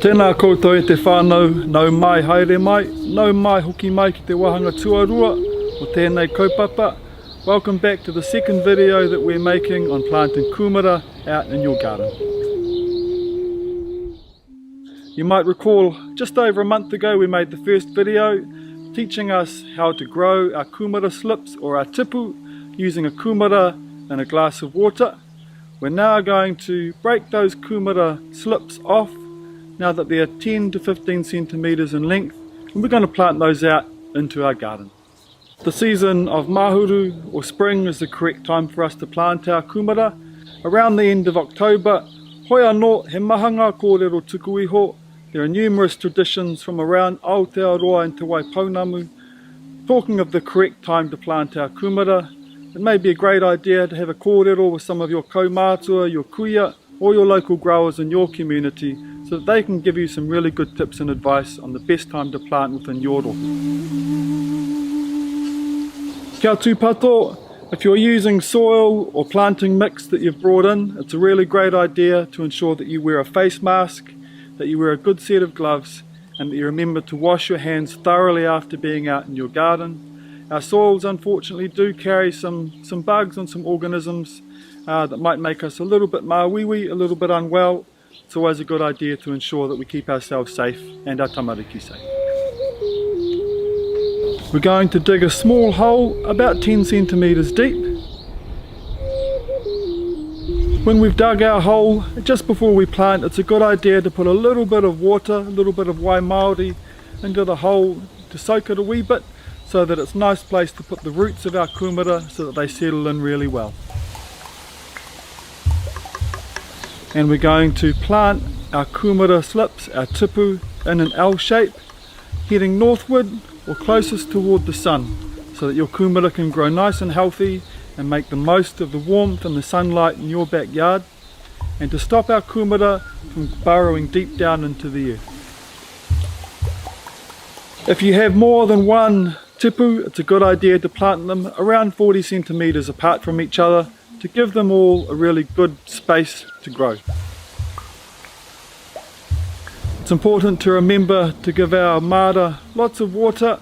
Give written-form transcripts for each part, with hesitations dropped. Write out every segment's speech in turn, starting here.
Tēnā koutou e te whānau, nau mai haere mai, nau mai hoki mai ki te wahanga tuarua o tēnei kaupapa. Welcome back to the second video that we're making on planting kumara out in your garden. You might recall just over a month ago we made the first video teaching us how to grow our kumara slips or our tipu using a kumara and a glass of water. We're now going to break those kumara slips off now that they're 10 to 15 centimetres in length, and we're going to plant those out into our garden. The season of mahuru or spring is the correct time for us to plant our kumara. Around the end of October, hoi anō he mahanga kōrero tuku iho. There are numerous traditions from around Aotearoa and Atawhai Pūoro talking of the correct time to plant our kumara. It may be a great idea to have a kōrero with some of your kaumātua, your kuia, or your local growers in your community so that they can give you some really good tips and advice on the best time to plant within your roko. Kia tūpato, if you're using soil or planting mix that you've brought in, it's a really great idea to ensure that you wear a face mask, that you wear a good set of gloves, and that you remember to wash your hands thoroughly after being out in your garden. Our soils unfortunately do carry some bugs and some organisms that might make us a little bit mawīwi, a little bit unwell. It's always a good idea to ensure that we keep ourselves safe and our tamariki safe. We're going to dig a small hole about 10 centimetres deep. When we've dug our hole, just before we plant, it's a good idea to put a little bit of water, a little bit of wai Māori into the hole to soak it a wee bit so that it's a nice place to put the roots of our kumara so that they settle in really well. And we're going to plant our kumara slips, our tipu, in an L shape, heading northward or closest toward the sun, so that your kumara can grow nice and healthy and make the most of the warmth and the sunlight in your backyard, and to stop our kumara from burrowing deep down into the earth. If you have more than one tipu, it's a good idea to plant them around 40 centimetres apart from each other to give them all a really good space to grow. It's important to remember to give our mara lots of water,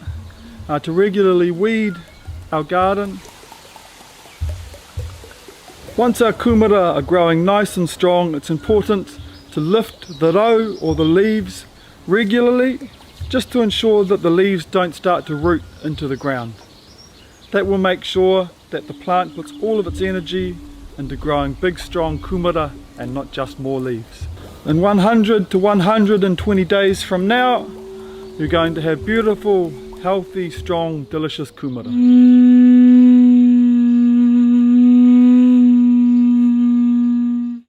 to regularly weed our garden. Once our kumara are growing nice and strong, it's important to lift the rau or the leaves regularly, just to ensure that the leaves don't start to root into the ground. That will make sure that the plant puts all of its energy into growing big strong kumara and not just more leaves. In 100 to 120 days from now, you're going to have beautiful, healthy, strong, delicious kumara.